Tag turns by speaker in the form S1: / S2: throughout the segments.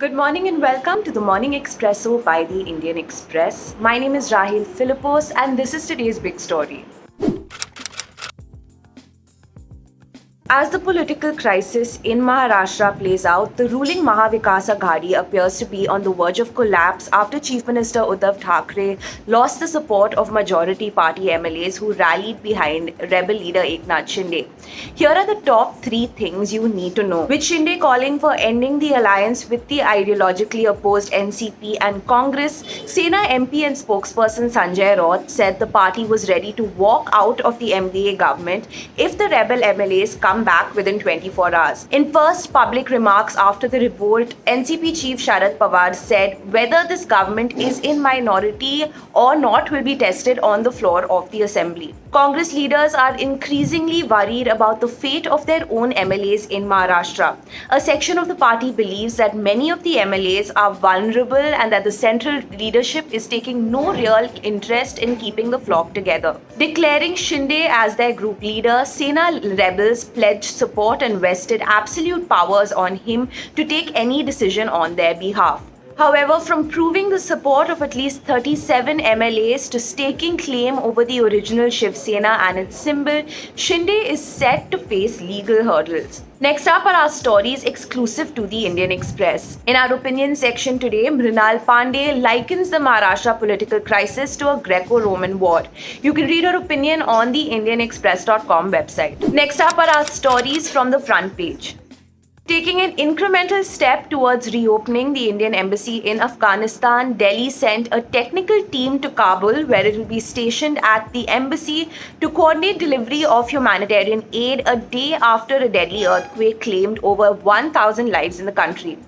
S1: Good morning and welcome to the Morning Expresso by the Indian Express. My name is Rahil Philippos and this is today's big story. As the political crisis in Maharashtra plays out, the ruling Maha Vikas Aghadi appears to be on the verge of collapse after Chief Minister Uddhav Thackeray lost the support of majority party MLAs who rallied behind rebel leader Eknath Shinde. Here are the top 3 things you need to know. With Shinde calling for ending the alliance with the ideologically opposed NCP and Congress, Sena MP and spokesperson Sanjay Raut said the party was ready to walk out of the MDA government if the rebel MLAs come back within 24 hours. In first public remarks after the revolt, NCP Chief Sharad Pawar said whether this government is in minority or not will be tested on the floor of the assembly. Congress leaders are increasingly worried about the fate of their own MLAs in Maharashtra. A section of the party believes that many of the MLAs are vulnerable and that the central leadership is taking no real interest in keeping the flock together. Declaring Shinde as their group leader, Sena rebels pledged support and vested absolute powers on him to take any decision on their behalf. However, from proving the support of at least 37 MLAs to staking claim over the original Shiv Sena and its symbol, Shinde is set to face legal hurdles. Next up are our stories exclusive to the Indian Express. In our opinion section today, Mrinal Pandey likens the Maharashtra political crisis to a Greco-Roman war. You can read her opinion on the indianexpress.com website. Next up are our stories from the front page. Taking an incremental step towards reopening the Indian embassy in Afghanistan, Delhi sent a technical team to Kabul where it will be stationed at the embassy to coordinate delivery of humanitarian aid a day after a deadly earthquake claimed over 1,000 lives in the country.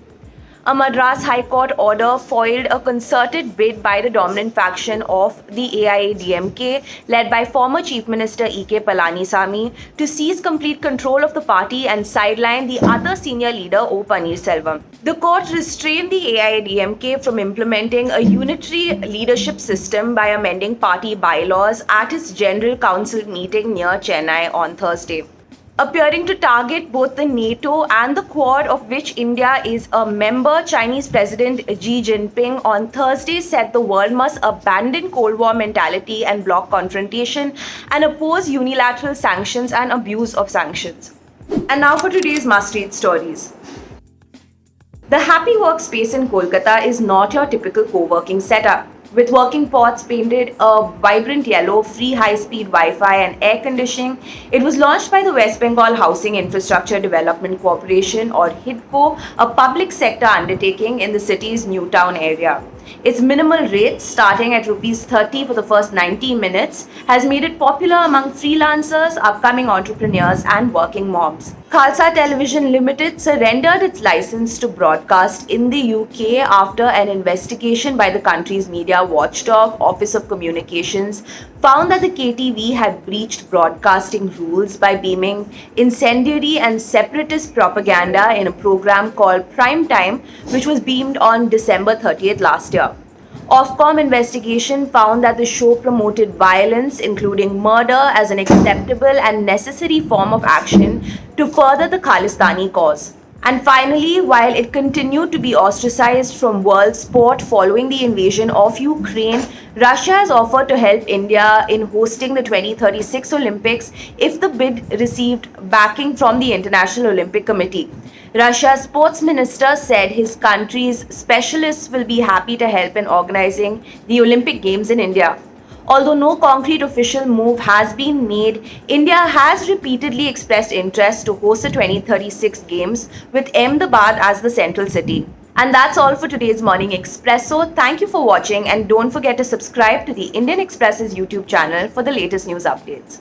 S1: A Madras High Court order foiled a concerted bid by the dominant faction of the AIADMK, led by former Chief Minister E.K. Palanisamy, to seize complete control of the party and sideline the other senior leader O. Paneerselvam. The court restrained the AIADMK from implementing a unitary leadership system by amending party bylaws at its General Council meeting near Chennai on Thursday. Appearing to target both the NATO and the Quad, of which India is a member, Chinese President Xi Jinping on Thursday said the world must abandon Cold War mentality and bloc confrontation and oppose unilateral sanctions and abuse of sanctions. And now for today's must-read stories. The Happy Workspace in Kolkata is not your typical co-working setup. With working pods painted a vibrant yellow, free high-speed Wi-Fi and air conditioning, it was launched by the West Bengal Housing Infrastructure Development Corporation or HIDCO, a public sector undertaking in the city's New Town area. Its minimal rates, starting at Rs 30 for the first 90 minutes, has made it popular among freelancers, upcoming entrepreneurs and working moms. Khalsa Television Limited surrendered its license to broadcast in the UK after an investigation by the country's media watchdog, Office of Communications, found that the KTV had breached broadcasting rules by beaming incendiary and separatist propaganda in a program called Prime Time, which was beamed on December 30th last year. Ofcom investigation found that the show promoted violence, including murder, as an acceptable and necessary form of action to further the Khalistani cause. And finally, while it continued to be ostracized from world sport following the invasion of Ukraine, Russia has offered to help India in hosting the 2036 Olympics if the bid received backing from the International Olympic Committee. Russia's sports minister said his country's specialists will be happy to help in organizing the Olympic Games in India. Although no concrete official move has been made, India has repeatedly expressed interest to host the 2036 Games with Ahmedabad as the central city. And that's all for today's Morning Expresso. Thank you for watching and don't forget to subscribe to the Indian Express's YouTube channel for the latest news updates.